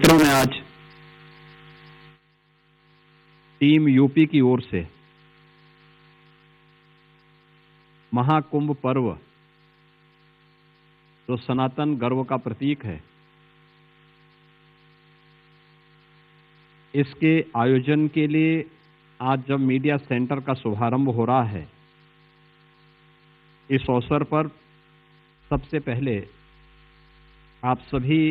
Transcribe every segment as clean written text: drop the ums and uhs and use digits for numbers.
मित्रों, मैं आज टीम यूपी की ओर से महाकुंभ पर्व, जो सनातन गर्व का प्रतीक है, इसके आयोजन के लिए आज जब मीडिया सेंटर का शुभारंभ हो रहा है, इस अवसर पर सबसे पहले आप सभी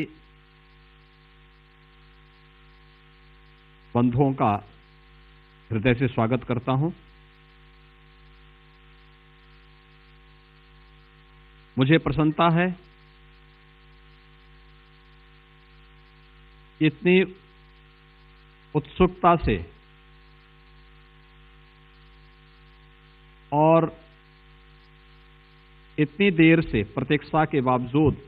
बंधुओं का हृदय से स्वागत करता हूं। मुझे प्रसन्नता है कि इतनी उत्सुकता से और इतनी देर से प्रतीक्षा के बावजूद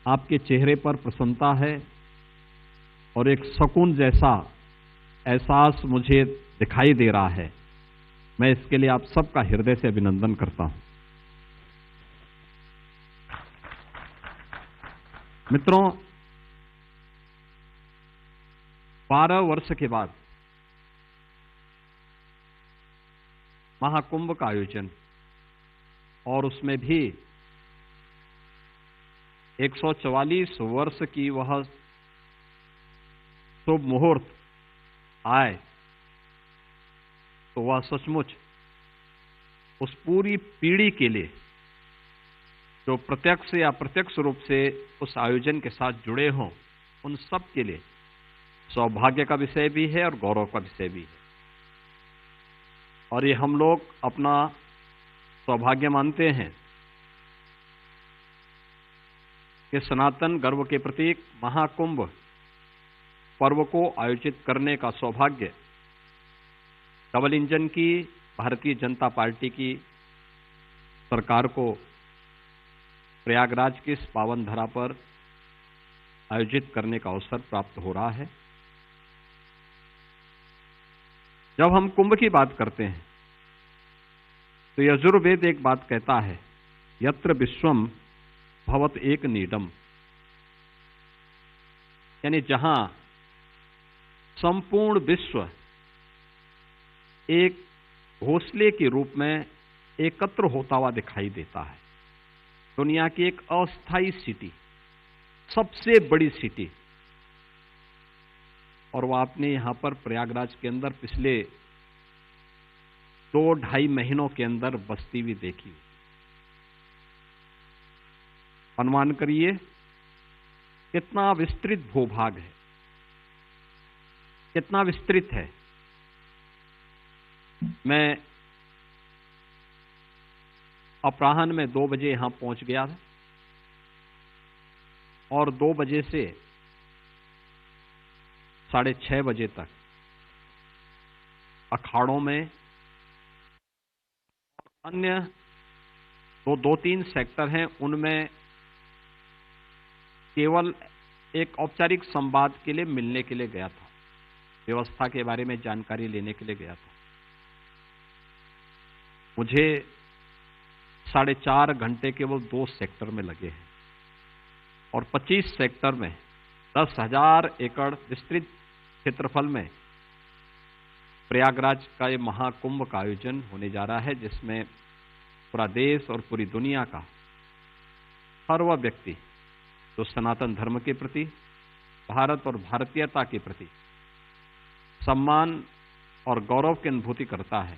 आपके चेहरे पर प्रसन्नता है और एक सुकून जैसा एहसास मुझे दिखाई दे रहा है। मैं इसके लिए आप सबका हृदय से अभिनंदन करता हूं। मित्रों, 12 वर्ष के बाद महाकुंभ का आयोजन, और उसमें भी 144 वर्ष की वह शुभ मुहूर्त आए, तो वह सचमुच उस पूरी पीढ़ी के लिए जो प्रत्यक्ष या अप्रत्यक्ष रूप से उस आयोजन के साथ जुड़े हों, उन सब के लिए सौभाग्य का विषय भी है और गौरव का विषय भी है। और ये हम लोग अपना सौभाग्य मानते हैं कि सनातन गर्व के प्रतीक महाकुंभ पर्व को आयोजित करने का सौभाग्य डबल इंजन की भारतीय जनता पार्टी की सरकार को प्रयागराज की इस पावन धरा पर आयोजित करने का अवसर प्राप्त हो रहा है। जब हम कुंभ की बात करते हैं तो यजुर्वेद एक बात कहता है, यत्र विश्वम भवत एक नीडम, यानी जहां संपूर्ण विश्व एक घोंसले के रूप में एकत्र होता हुआ दिखाई देता है। दुनिया की एक अस्थायी सिटी, सबसे बड़ी सिटी, और वो आपने यहां पर प्रयागराज के अंदर पिछले 2-2.5 महीनों के अंदर बसती हुई देखी। अनुमान करिए कितना विस्तृत भूभाग है, कितना विस्तृत है। मैं अपराह्न में 2 बजे यहां पहुंच गया था और 2 बजे से 6:30 बजे तक अखाड़ों में अन्य 2-3 सेक्टर हैं, उनमें केवल एक औपचारिक संवाद के लिए मिलने के लिए गया था, व्यवस्था के बारे में जानकारी लेने के लिए गया था। मुझे 4.5 घंटे केवल 2 सेक्टर में लगे हैं और 25 सेक्टर में 10,000 एकड़ विस्तृत क्षेत्रफल में प्रयागराज का ये महाकुंभ का आयोजन होने जा रहा है, जिसमें पूरा देश और पूरी दुनिया का हर वह व्यक्ति जो सनातन धर्म के प्रति, भारत और भारतीयता के प्रति सम्मान और गौरव की अनुभूति करता है,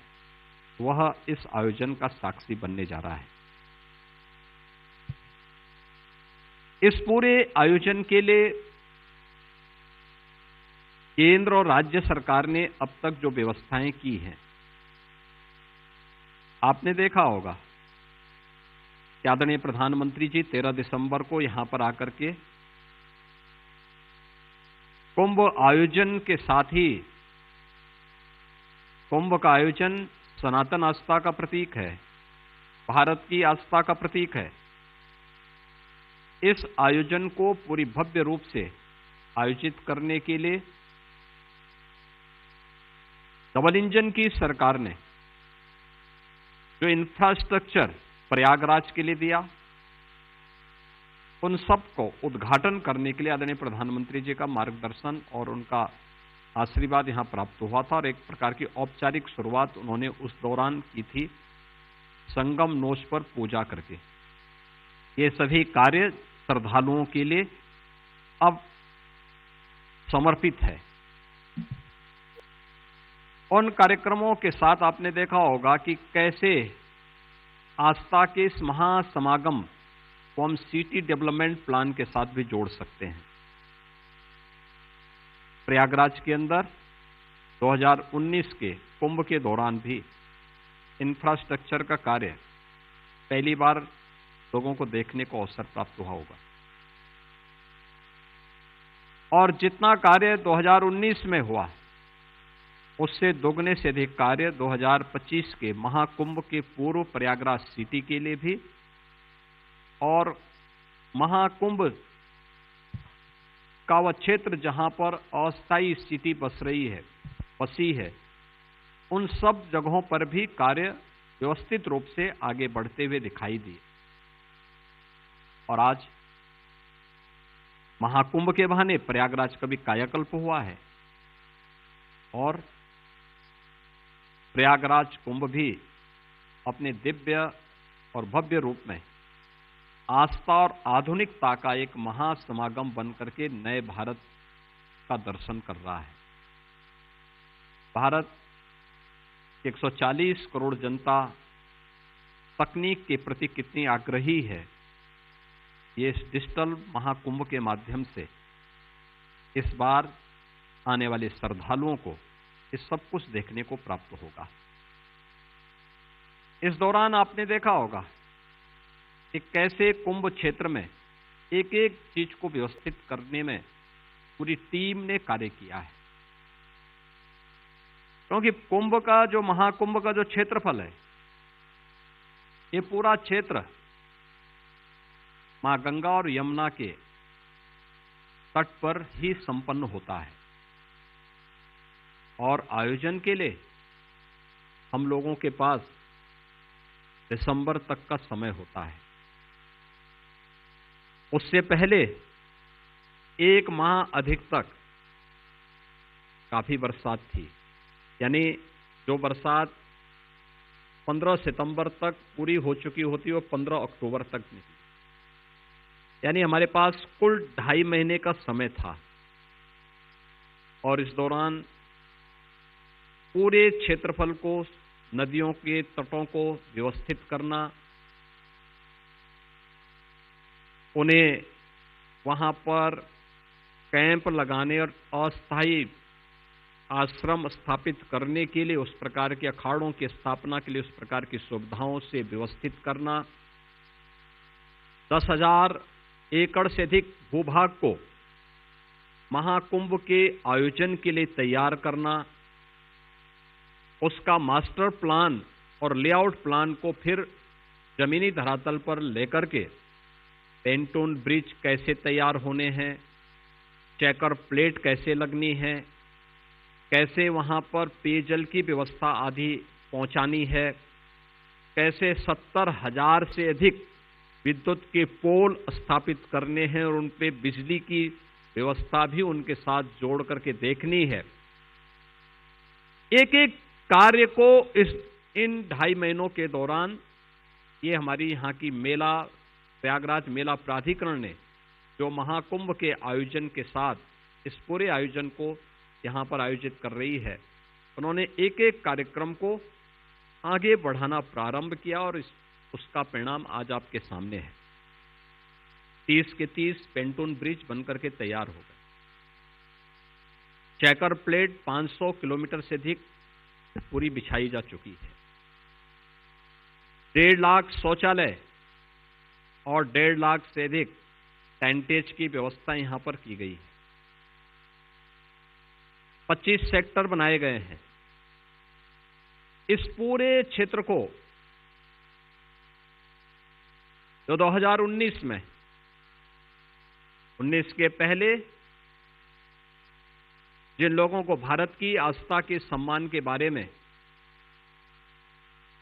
वह इस आयोजन का साक्षी बनने जा रहा है। इस पूरे आयोजन के लिए केंद्र और राज्य सरकार ने अब तक जो व्यवस्थाएं की हैं, आपने देखा होगा कि आदरणीय प्रधानमंत्री जी 13 दिसंबर को यहां पर आकर के कुंभ आयोजन के साथ ही, कुंभ का आयोजन सनातन आस्था का प्रतीक है, भारत की आस्था का प्रतीक है। इस आयोजन को पूरी भव्य रूप से आयोजित करने के लिए डबल इंजन की सरकार ने जो इंफ्रास्ट्रक्चर प्रयागराज के लिए दिया, उन सब को उद्घाटन करने के लिए आदरणीय प्रधानमंत्री जी का मार्गदर्शन और उनका आशीर्वाद यहाँ प्राप्त हुआ था और एक प्रकार की औपचारिक शुरुआत उन्होंने उस दौरान की थी संगम नोच पर पूजा करके। ये सभी कार्य श्रद्धालुओं के लिए अब समर्पित है। उन कार्यक्रमों के साथ आपने देखा होगा कि कैसे आस्था के इस महासमागम को हम सिटी डेवलपमेंट प्लान के साथ भी जोड़ सकते हैं। प्रयागराज के अंदर 2019 के कुंभ के दौरान भी इंफ्रास्ट्रक्चर का कार्य पहली बार लोगों को देखने को अवसर प्राप्त हुआ होगा और जितना कार्य 2019 में हुआ उससे दोगुने से अधिक कार्य 2025 के महाकुंभ के पूर्व प्रयागराज सिटी के लिए भी और महाकुंभ का वह क्षेत्र जहां पर अस्थायी स्थिति बसी है उन सब जगहों पर भी कार्य व्यवस्थित रूप से आगे बढ़ते हुए दिखाई दिए। और आज महाकुंभ के बहाने प्रयागराज का भी कायाकल्प हुआ है और प्रयागराज कुंभ भी अपने दिव्य और भव्य रूप में आस्था और आधुनिकता का एक महासमागम बनकर के नए भारत का दर्शन कर रहा है। भारत 140 करोड़ जनता तकनीक के प्रति कितनी आग्रही है, ये इस डिजिटल महाकुंभ के माध्यम से इस बार आने वाले श्रद्धालुओं को इस सब कुछ देखने को प्राप्त होगा। इस दौरान आपने देखा होगा कि कैसे कुंभ क्षेत्र में एक एक चीज को व्यवस्थित करने में पूरी टीम ने कार्य किया है, क्योंकि कुंभ का जो महाकुंभ का जो क्षेत्रफल है ये पूरा क्षेत्र मां गंगा और यमुना के तट पर ही संपन्न होता है और आयोजन के लिए हम लोगों के पास दिसंबर तक का समय होता है। उससे पहले एक माह अधिक तक काफी बरसात थी, यानी जो बरसात 15 सितंबर तक पूरी हो चुकी होती वो 15 अक्टूबर तक निकली, यानी हमारे पास कुल 2.5 महीने का समय था। और इस दौरान पूरे क्षेत्रफल को, नदियों के तटों को व्यवस्थित करना, उन्हें वहां पर कैंप लगाने और अस्थायी आश्रम स्थापित करने के लिए, उस प्रकार के अखाड़ों की स्थापना के लिए उस प्रकार की सुविधाओं से व्यवस्थित करना, 10,000 एकड़ से अधिक भूभाग को महाकुंभ के आयोजन के लिए तैयार करना, उसका मास्टर प्लान और लेआउट प्लान को फिर जमीनी धरातल पर लेकर के पेंटून ब्रिज कैसे तैयार होने हैं, चेकर प्लेट कैसे लगनी है, कैसे वहां पर पेयजल की व्यवस्था आदि पहुंचानी है, कैसे 70,000 से अधिक विद्युत के पोल स्थापित करने हैं और उन पे बिजली की व्यवस्था भी उनके साथ जोड़ करके देखनी है। एक एक कार्य को इन 2.5 महीनों के दौरान ये हमारी यहाँ की प्रयागराज मेला प्राधिकरण ने जो महाकुंभ के आयोजन के साथ इस पूरे आयोजन को यहाँ पर आयोजित कर रही है, उन्होंने एक एक कार्यक्रम को आगे बढ़ाना प्रारंभ किया और उसका परिणाम आज आपके सामने है। 30 के 30 पेंटून ब्रिज बनकर के तैयार हो गए, चेकर प्लेट 500 किलोमीटर से अधिक पूरी बिछाई जा चुकी है, 1.5 लाख शौचालय और 1.5 लाख से अधिक टेंटेज की व्यवस्था यहां पर की गई है, 25 सेक्टर बनाए गए हैं। इस पूरे क्षेत्र को जो 2019 में 19 के पहले जिन लोगों को भारत की आस्था के सम्मान के बारे में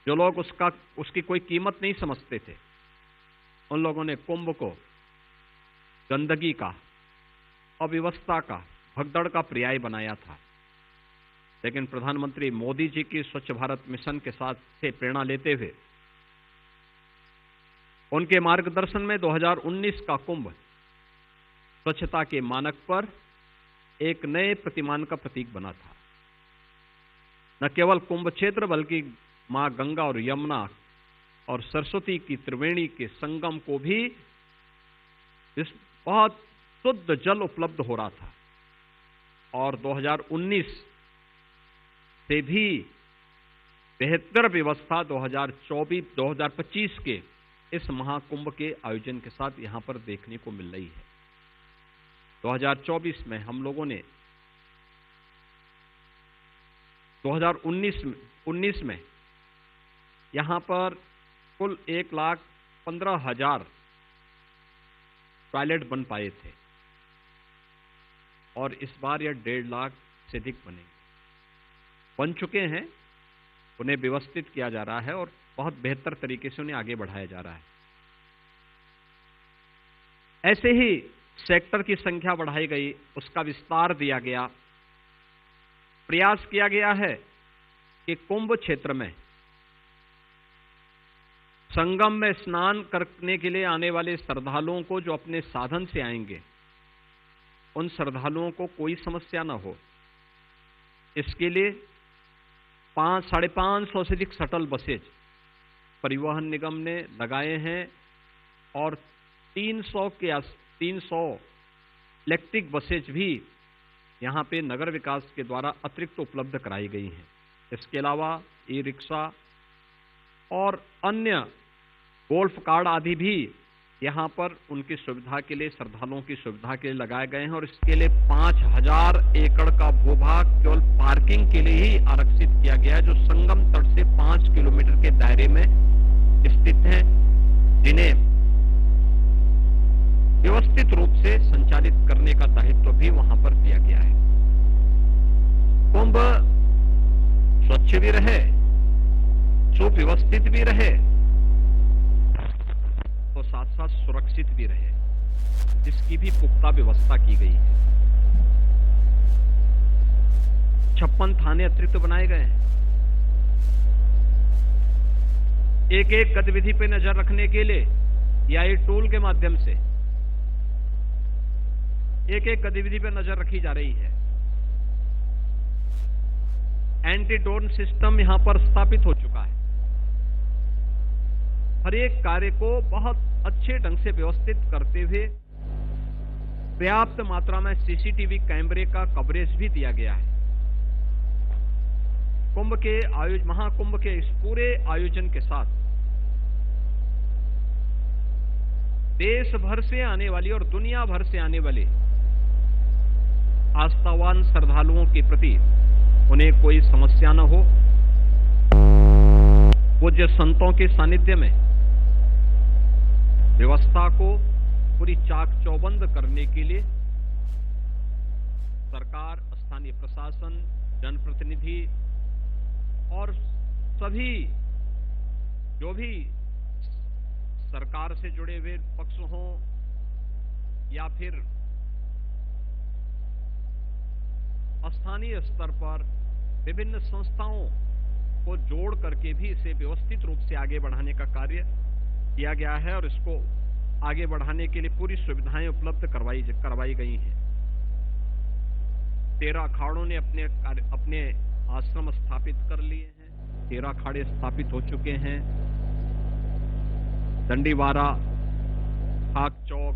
जो लोग उसकी कोई कीमत नहीं समझते थे, उन लोगों ने कुंभ को गंदगी का, अव्यवस्था का, भगदड़ का पर्याय बनाया था। लेकिन प्रधानमंत्री मोदी जी की स्वच्छ भारत मिशन के साथ से प्रेरणा लेते हुए उनके मार्गदर्शन में 2019 का कुंभ स्वच्छता के मानक पर एक नए प्रतिमान का प्रतीक बना था। न केवल कुंभ क्षेत्र बल्कि मां गंगा और यमुना और सरस्वती की त्रिवेणी के संगम को भी इस बहुत शुद्ध जल उपलब्ध हो रहा था। और 2019 से भी बेहतर व्यवस्था 2025 के इस महाकुंभ के आयोजन के साथ यहां पर देखने को मिल रही है। 2024 में हम लोगों ने 2019 में यहां पर कुल 1,15,000 टॉयलेट बन पाए थे और इस बार यह 1.5 लाख से अधिक बन चुके हैं। उन्हें व्यवस्थित किया जा रहा है और बहुत बेहतर तरीके से उन्हें आगे बढ़ाया जा रहा है। ऐसे ही सेक्टर की संख्या बढ़ाई गई, उसका विस्तार दिया गया। प्रयास किया गया है कि कुंभ क्षेत्र में संगम में स्नान करने के लिए आने वाले श्रद्धालुओं को, जो अपने साधन से आएंगे, उन श्रद्धालुओं को कोई समस्या न हो, इसके लिए 500-550 से अधिक शटल बसेज परिवहन निगम ने लगाए हैं और 300 इलेक्ट्रिक बसेज भी यहां पे नगर विकास के द्वारा अतिरिक्त उपलब्ध कराई गई हैं। इसके अलावा ई रिक्शा और अन्य गोल्फ कार्ड आदि भी यहां पर उनकी सुविधा के लिए, श्रद्धालुओं की सुविधा के लिए लगाए गए हैं और इसके लिए 5,000 एकड़ का भूभाग केवल पार्किंग के लिए ही आरक्षित किया गया है, जो संगम तट से 5 किलोमीटर के दायरे में स्थित हैं, जिन्हें व्यवस्थित रूप से संचालित करने का दायित्व भी वहां पर दिया गया है। कुंभ स्वच्छ भी रहे, सुव्यवस्थित भी रहे, तो साथ साथ सुरक्षित भी रहे, इसकी भी पुख्ता व्यवस्था की गई है। 56 थाने अतिरिक्त बनाए गए हैं। एक एक गतिविधि पे नजर रखने के लिए या टूल के माध्यम से एक एक गतिविधि पे नजर रखी जा रही है। एंटी ड्रोन सिस्टम यहां पर स्थापित हो चुका है। हर एक कार्य को बहुत अच्छे ढंग से व्यवस्थित करते हुए पर्याप्त मात्रा में सीसीटीवी कैमरे का कवरेज भी दिया गया है। महाकुंभ के इस पूरे आयोजन के साथ देश भर से आने वाली और दुनिया भर से आने वाले आस्थावान श्रद्धालुओं के प्रति उन्हें कोई समस्या न हो। पूज्य संतों के सानिध्य में व्यवस्था को पूरी चाक चौबंद करने के लिए सरकार, स्थानीय प्रशासन, जनप्रतिनिधि और सभी जो भी सरकार से जुड़े हुए पक्ष हों या फिर स्थानीय स्तर पर विभिन्न संस्थाओं को जोड़ करके भी इसे व्यवस्थित रूप से आगे बढ़ाने का कार्य किया गया है और इसको आगे बढ़ाने के लिए पूरी सुविधाएं उपलब्ध करवाई गई हैं। 13 अखाड़ों ने अपने आश्रम स्थापित कर लिए हैं। 13 अखाड़े स्थापित हो चुके हैं। दंडीवारा, खाक चौक,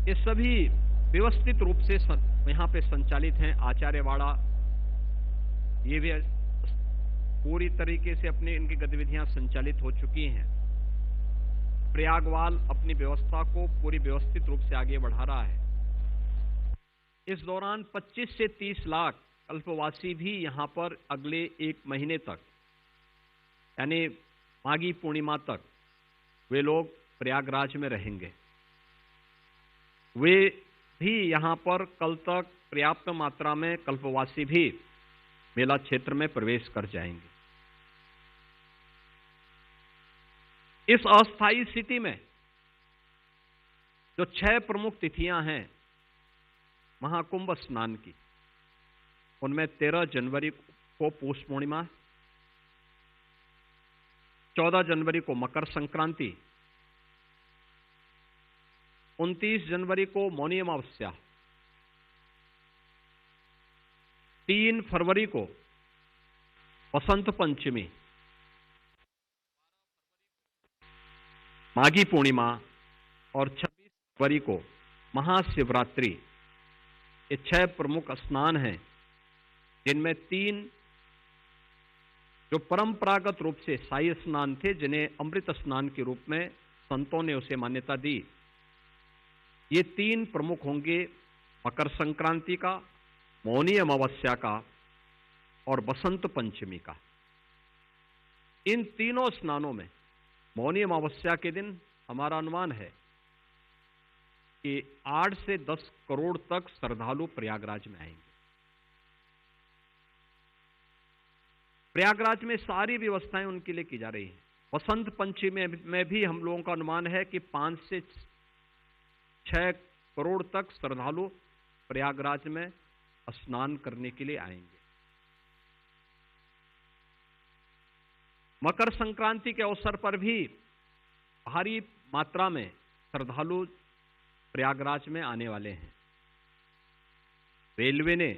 ये सभी व्यवस्थित रूप से यहां पे संचालित हैं। आचार्यवाड़ा, ये भी पूरी तरीके से अपनी इनकी गतिविधियां संचालित हो चुकी हैं। प्रयागवाल अपनी व्यवस्था को पूरी व्यवस्थित रूप से आगे बढ़ा रहा है। इस दौरान 25 से 30 लाख कल्पवासी भी यहां पर अगले 1 महीने तक, यानी माघी पूर्णिमा तक वे लोग प्रयागराज में रहेंगे। वे भी यहां पर कल तक पर्याप्त मात्रा में कल्पवासी भी मेला क्षेत्र में प्रवेश कर जाएंगे। इस अस्थायी स्थिति में जो 6 प्रमुख तिथियां हैं महाकुंभ स्नान की, उनमें 13 जनवरी को पौष पूर्णिमा, 14 जनवरी को मकर संक्रांति, 29 जनवरी को मौनी अमावस्या, 3 फरवरी को वसंत पंचमी, माघी पूर्णिमा और 26 फरवरी को महाशिवरात्रि। ये 6 प्रमुख स्नान हैं, जिनमें 3 जो परंपरागत रूप से शाही स्नान थे, जिन्हें अमृत स्नान के रूप में संतों ने उसे मान्यता दी। ये 3 प्रमुख होंगे मकर संक्रांति का, मौनी अमावस्या का और बसंत पंचमी का। इन तीनों स्नानों में मौनी अमावस्या के दिन हमारा अनुमान है कि 8 से 10 करोड़ तक श्रद्धालु प्रयागराज में आएंगे। प्रयागराज में सारी व्यवस्थाएं उनके लिए की जा रही हैं। बसंत पंचमी में भी हम लोगों का अनुमान है कि 5 से 6 करोड़ तक श्रद्धालु प्रयागराज में स्नान करने के लिए आएंगे। मकर संक्रांति के अवसर पर भी भारी मात्रा में श्रद्धालु प्रयागराज में आने वाले हैं। रेलवे ने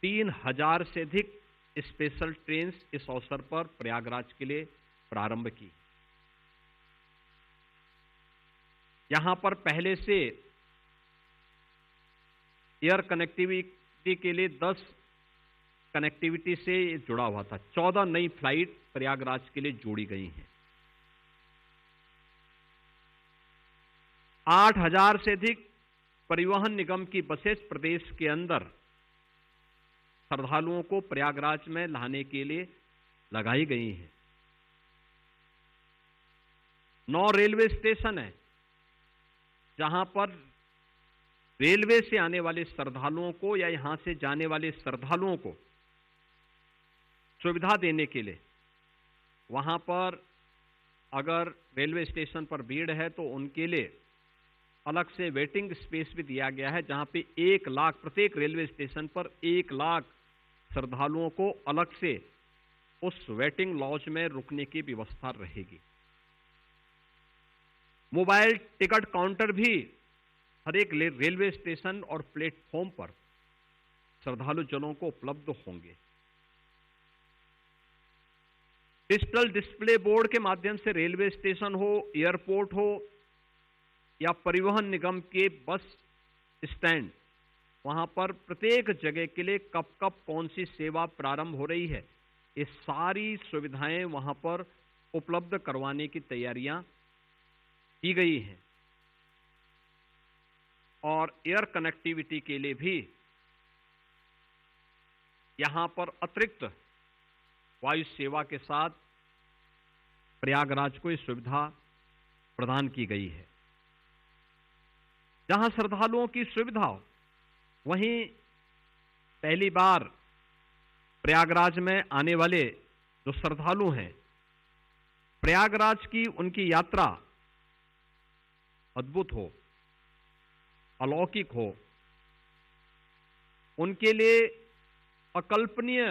3000 से अधिक स्पेशल ट्रेन इस अवसर पर प्रयागराज के लिए प्रारंभ की। यहां पर पहले से एयर कनेक्टिविटी के लिए 10 कनेक्टिविटी से जुड़ा हुआ था। 14 नई फ्लाइट प्रयागराज के लिए जोड़ी गई हैं। 8000 से अधिक परिवहन निगम की बसेस प्रदेश के अंदर श्रद्धालुओं को प्रयागराज में लाने के लिए लगाई गई हैं। 9 रेलवे स्टेशन है जहां पर रेलवे से आने वाले श्रद्धालुओं को या यहां से जाने वाले श्रद्धालुओं को सुविधा देने के लिए, वहां पर अगर रेलवे स्टेशन पर भीड़ है तो उनके लिए अलग से वेटिंग स्पेस भी दिया गया है, जहां पे 1 लाख प्रत्येक रेलवे स्टेशन पर 1 लाख श्रद्धालुओं को अलग से उस वेटिंग लॉज में रुकने की व्यवस्था रहेगी। मोबाइल टिकट काउंटर भी हर एक रेलवे स्टेशन और प्लेटफॉर्म पर श्रद्धालु जनों को उपलब्ध होंगे। डिजिटल डिस्प्ले बोर्ड के माध्यम से रेलवे स्टेशन हो, एयरपोर्ट हो या परिवहन निगम के बस स्टैंड, वहां पर प्रत्येक जगह के लिए कब कब कौन सी सेवा प्रारंभ हो रही है, ये सारी सुविधाएं वहां पर उपलब्ध करवाने की तैयारियां की गई हैं। और एयर कनेक्टिविटी के लिए भी यहां पर अतिरिक्त वायु सेवा के साथ प्रयागराज को यह सुविधा प्रदान की गई है। जहां श्रद्धालुओं की सुविधा हो, वहीं पहली बार प्रयागराज में आने वाले जो श्रद्धालु हैं, प्रयागराज की उनकी यात्रा अद्भुत हो, अलौकिक हो, उनके लिए अकल्पनीय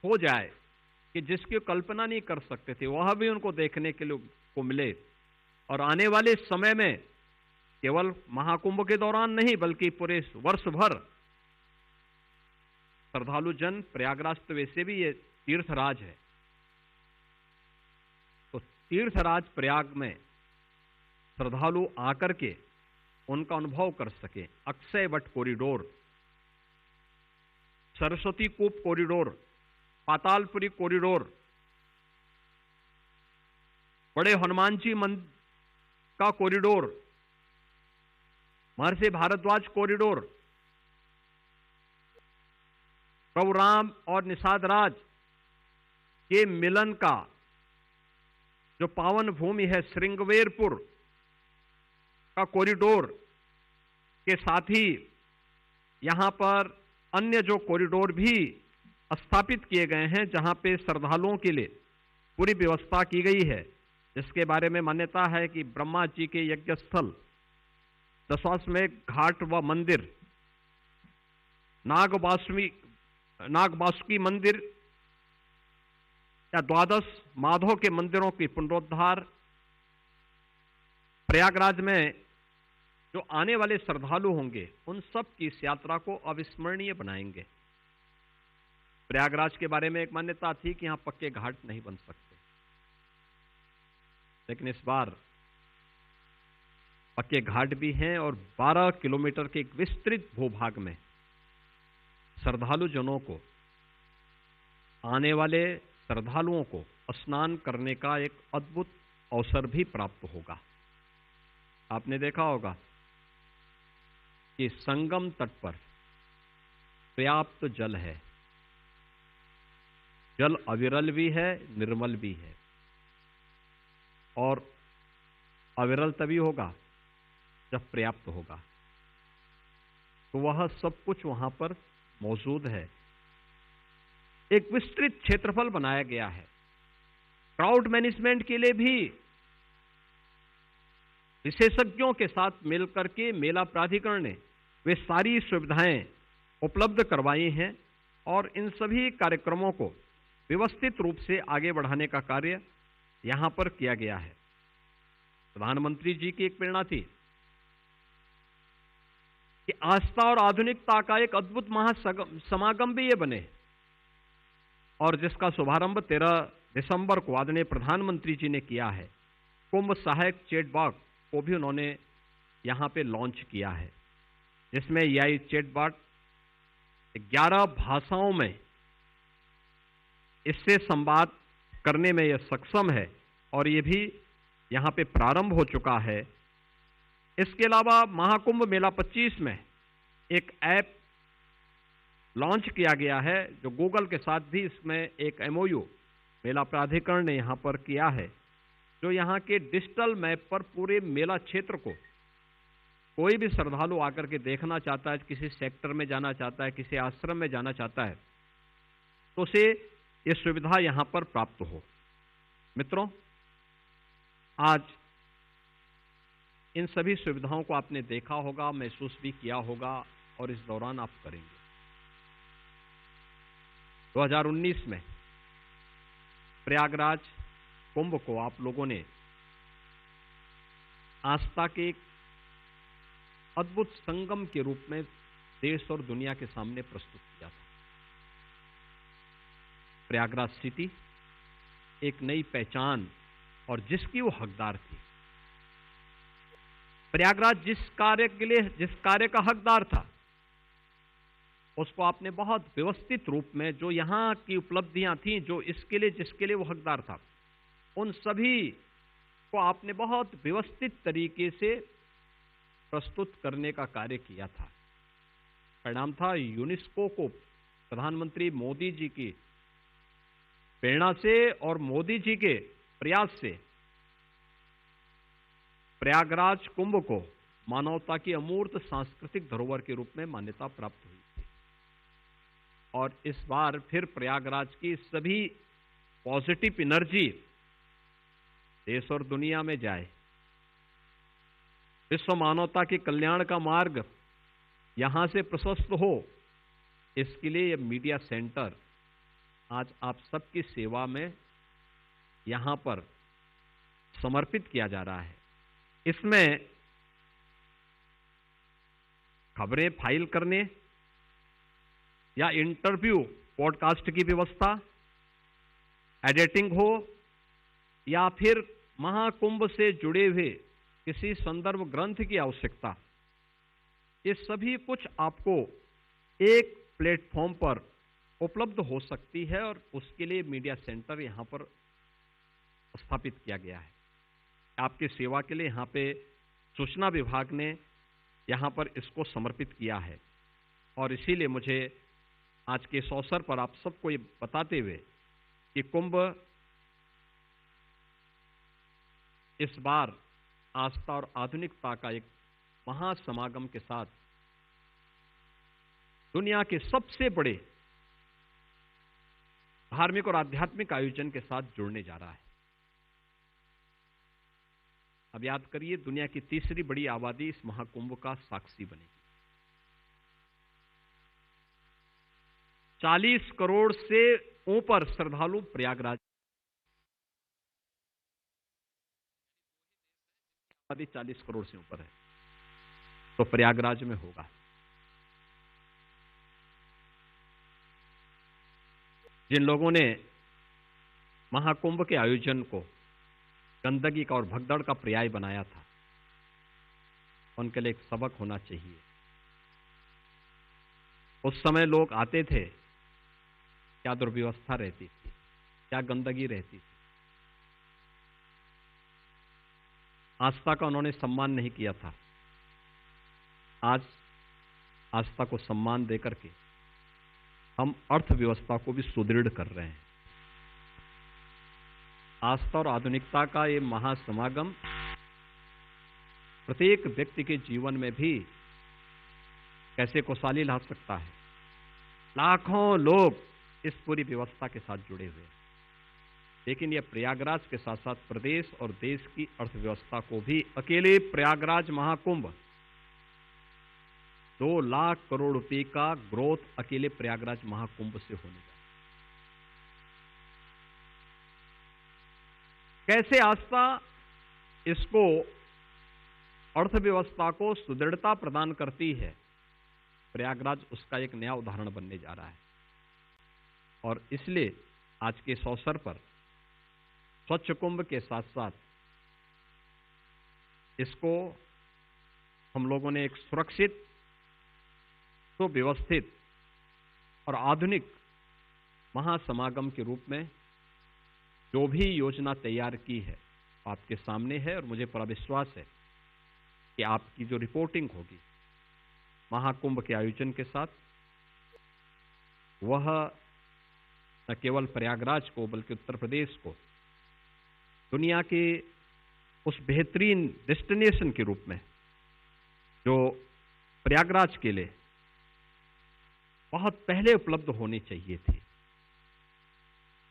हो जाए कि जिसकी कल्पना नहीं कर सकते थे, वह भी उनको देखने के लिए को मिले। और आने वाले समय में केवल महाकुंभ के दौरान नहीं, बल्कि पूरे वर्ष भर श्रद्धालु जन प्रयागराज, तो वैसे भी ये तीर्थराज है, तो तीर्थराज प्रयाग में श्रद्धालु आकर के उनका अनुभव कर सके। Akshay Vat corridor, Saraswati Koop corridor, Patalpuri corridor, बड़े हनुमान जी मंदिर का कॉरिडोर, महर्षि भारद्वाज कॉरिडोर, प्रभु राम और निषाद राज के मिलन का जो पावन भूमि है श्रृंगवेरपुर का कॉरिडोर के साथ ही यहां पर अन्य जो कॉरिडोर भी स्थापित किए गए हैं, जहां पे श्रद्धालुओं के लिए पूरी व्यवस्था की गई है। जिसके बारे में मान्यता है कि ब्रह्मा जी के यज्ञ स्थल, दशाश्वमेध घाट व मंदिर, नागवासुकी मंदिर या 12 माधव के मंदिरों की पुनरुद्धार, प्रयागराज में जो आने वाले श्रद्धालु होंगे उन सब की इस यात्रा को अविस्मरणीय बनाएंगे। प्रयागराज के बारे में एक मान्यता थी कि यहां पक्के घाट नहीं बन सकते, लेकिन इस बार पक्के घाट भी हैं और 12 किलोमीटर के एक विस्तृत भूभाग में श्रद्धालु जनों को, आने वाले श्रद्धालुओं को स्नान करने का एक अद्भुत अवसर भी प्राप्त होगा। आपने देखा होगा कि संगम तट पर पर्याप्त जल है, जल अविरल भी है, निर्मल भी है, और अविरल तभी होगा जब पर्याप्त होगा। तो वह सब कुछ वहां पर मौजूद है। एक विस्तृत क्षेत्रफल बनाया गया है। क्राउड मैनेजमेंट के लिए भी विशेषज्ञों के साथ मिलकर के मेला प्राधिकरण ने वे सारी सुविधाएं उपलब्ध करवाई हैं और इन सभी कार्यक्रमों को व्यवस्थित रूप से आगे बढ़ाने का कार्य यहां पर किया गया है। प्रधानमंत्री जी की एक प्रेरणा थी कि आस्था और आधुनिकता का एक अद्भुत महासमागम भी ये बने, और जिसका शुभारंभ 13 दिसंबर को आदरणीय प्रधानमंत्री जी ने किया है। कुंभ सहायक चैटबॉट को भी उन्होंने यहां पे लॉन्च किया है, जिसमें AI चैटबॉट 11 भाषाओं में इससे संवाद करने में यह सक्षम है और ये भी यहां पे प्रारंभ हो चुका है। इसके अलावा महाकुंभ मेला 25 में एक ऐप लॉन्च किया गया है, जो गूगल के साथ भी इसमें एक MOU मेला प्राधिकरण ने यहां पर किया है, जो यहां के डिजिटल मैप पर पूरे मेला क्षेत्र को कोई भी श्रद्धालु आकर के देखना चाहता है, किसी सेक्टर में जाना चाहता है, किसी आश्रम में जाना चाहता है, तो उसे ये सुविधा यहां पर प्राप्त हो। मित्रों, आज इन सभी सुविधाओं को आपने देखा होगा, महसूस भी किया होगा, और इस दौरान आप करेंगे। 2019 में प्रयागराज कुंभ को आप लोगों ने आस्था के एक अद्भुत संगम के रूप में देश और दुनिया के सामने प्रस्तुत किया था। प्रयागराज सिटी एक नई पहचान और जिसकी वो हकदार थी। प्रयागराज जिस कार्य का हकदार था, उसको आपने बहुत व्यवस्थित रूप में, जो यहां की उपलब्धियां थीं, जो इसके लिए जिसके लिए वो हकदार था, उन सभी को आपने बहुत व्यवस्थित तरीके से प्रस्तुत करने का कार्य किया था। परिणाम था यूनेस्को को प्रधानमंत्री मोदी जी की प्रेरणा से और मोदी जी के प्रयास से प्रयागराज कुंभ को मानवता की अमूर्त सांस्कृतिक धरोहर के रूप में मान्यता प्राप्त हुई थी। और इस बार फिर प्रयागराज की सभी पॉजिटिव एनर्जी देश और दुनिया में जाए, विश्व मानवता के कल्याण का मार्ग यहां से प्रशस्त हो, इसके लिए यह मीडिया सेंटर आज आप सबकी सेवा में यहां पर समर्पित किया जा रहा है। इसमें खबरें फाइल करने या इंटरव्यू पॉडकास्ट की व्यवस्था, एडिटिंग हो, या फिर महाकुंभ से जुड़े हुए किसी संदर्भ ग्रंथ की आवश्यकता, ये सभी कुछ आपको एक प्लेटफॉर्म पर उपलब्ध हो सकती है और उसके लिए मीडिया सेंटर यहां पर स्थापित किया गया है। आपकी सेवा के लिए यहां पे सूचना विभाग ने यहां पर इसको समर्पित किया है। और इसीलिए मुझे आज के इस अवसर पर आप सबको ये बताते हुए कि कुंभ इस बार आस्था और आधुनिकता का एक महासमागम के साथ दुनिया के सबसे बड़े धार्मिक और आध्यात्मिक आयोजन के साथ जुड़ने जा रहा है। अब याद करिए, दुनिया की तीसरी बड़ी आबादी इस महाकुंभ का साक्षी बनेगी। 40 करोड़ से ऊपर श्रद्धालु प्रयागराज, आबादी 40 करोड़ से ऊपर है, तो प्रयागराज में होगा। जिन लोगों ने महाकुंभ के आयोजन को गंदगी का और भगदड़ का पर्याय बनाया था, उनके लिए एक सबक होना चाहिए। उस समय लोग आते थे, क्या दुर्व्यवस्था रहती थी, क्या गंदगी रहती थी। आस्था का उन्होंने सम्मान नहीं किया था। आज आस्था को सम्मान देकर के हम अर्थव्यवस्था को भी सुदृढ़ कर रहे हैं। आस्था और आधुनिकता का ये महासमागम प्रत्येक व्यक्ति के जीवन में भी कैसे खुशहाली ला सकता है। लाखों लोग इस पूरी व्यवस्था के साथ जुड़े हुए हैं, लेकिन यह प्रयागराज के साथ साथ प्रदेश और देश की अर्थव्यवस्था को भी, अकेले प्रयागराज महाकुंभ 2 लाख करोड़ रुपए का ग्रोथ अकेले प्रयागराज महाकुंभ से होने जा रहा है। कैसे आस्था इसको, अर्थव्यवस्था को सुदृढ़ता प्रदान करती है, प्रयागराज उसका एक नया उदाहरण बनने जा रहा है। और इसलिए आज के इस अवसर पर स्वच्छ कुंभ के साथ साथ इसको हम लोगों ने एक सुरक्षित, सुव्यवस्थित और आधुनिक महासमागम के रूप में जो भी योजना तैयार की है आपके सामने है। और मुझे पूरा विश्वास है कि आपकी जो रिपोर्टिंग होगी महाकुंभ के आयोजन के साथ, वह न केवल प्रयागराज को बल्कि उत्तर प्रदेश को दुनिया के उस बेहतरीन डेस्टिनेशन के रूप में जो प्रयागराज के लिए बहुत पहले उपलब्ध होनी चाहिए थी,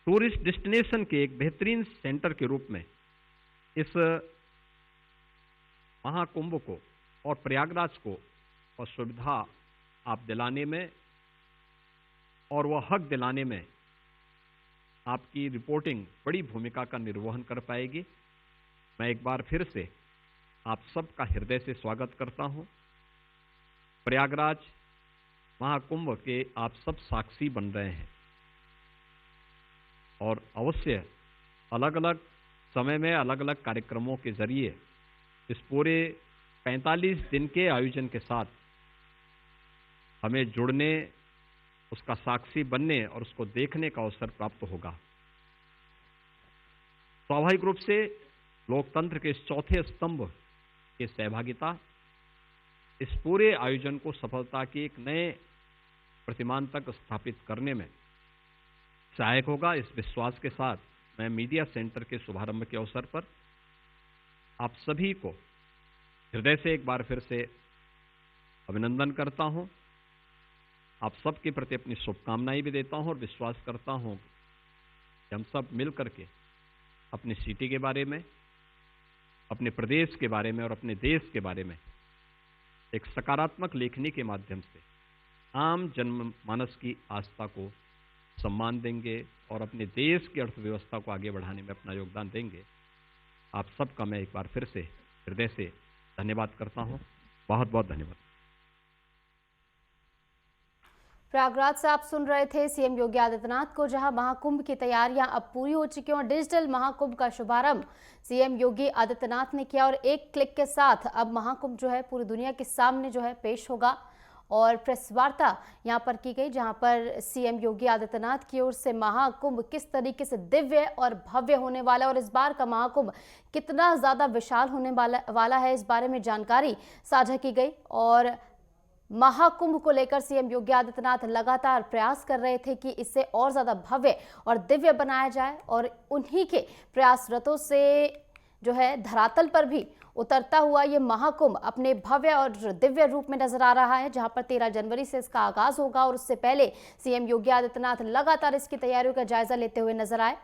टूरिस्ट डेस्टिनेशन के एक बेहतरीन सेंटर के रूप में इस महाकुंभ को और प्रयागराज को और सुविधा आप दिलाने में और वह हक दिलाने में आपकी रिपोर्टिंग बड़ी भूमिका का निर्वहन कर पाएगी। मैं एक बार फिर से आप सबका हृदय से स्वागत करता हूं। प्रयागराज महाकुंभ के आप सब साक्षी बन रहे हैं और अवश्य अलग अलग समय में अलग अलग कार्यक्रमों के जरिए इस पूरे 45 दिन के आयोजन के साथ हमें जुड़ने, उसका साक्षी बनने और उसको देखने का अवसर प्राप्त होगा। स्वाभाविक रूप से लोकतंत्र के इस चौथे स्तंभ की सहभागिता इस पूरे आयोजन को सफलता के एक नए प्रतिमान तक स्थापित करने में सहायक होगा। इस विश्वास के साथ मैं मीडिया सेंटर के शुभारंभ के अवसर पर आप सभी को हृदय से एक बार फिर से अभिनंदन करता हूं। आप सबके प्रति अपनी शुभकामनाएं भी देता हूं और विश्वास करता हूं कि हम सब मिल करके अपनी सिटी के बारे में, अपने प्रदेश के बारे में और अपने देश के बारे में एक सकारात्मक लेखनी के माध्यम से आम जनमानस की आस्था को सम्मान देंगे और अपने देश की अर्थव्यवस्था को आगे बढ़ाने में अपना योगदान देंगे। आप सबका मैं एक बार फिर से हृदय से धन्यवाद करता हूं। बहुत बहुत धन्यवाद। प्रयागराज से आप सुन रहे थे सीएम योगी आदित्यनाथ को, जहां महाकुंभ की तैयारियां अब पूरी हो चुकी हैं और डिजिटल महाकुंभ का शुभारंभ सीएम योगी आदित्यनाथ ने किया और एक क्लिक के साथ अब महाकुंभ जो है पूरी दुनिया के सामने जो है पेश होगा। और प्रेस वार्ता यहां पर की गई, जहां पर सीएम योगी आदित्यनाथ की ओर से महाकुंभ किस तरीके से दिव्य और भव्य होने वाला है और इस बार का महाकुंभ कितना ज़्यादा विशाल होने वाला है, इस बारे में जानकारी साझा की गई। और महाकुंभ को लेकर सीएम योगी आदित्यनाथ लगातार प्रयास कर रहे थे कि इसे और ज़्यादा भव्य और दिव्य बनाया जाए और उन्हीं के प्रयासरतों से जो है धरातल पर भी उतरता हुआ ये महाकुंभ अपने भव्य और दिव्य रूप में नजर आ रहा है, जहां पर 13 जनवरी से इसका आगाज होगा और उससे पहले सीएम योगी आदित्यनाथ लगातार इसकी तैयारियों का जायजा लेते हुए नजर आए।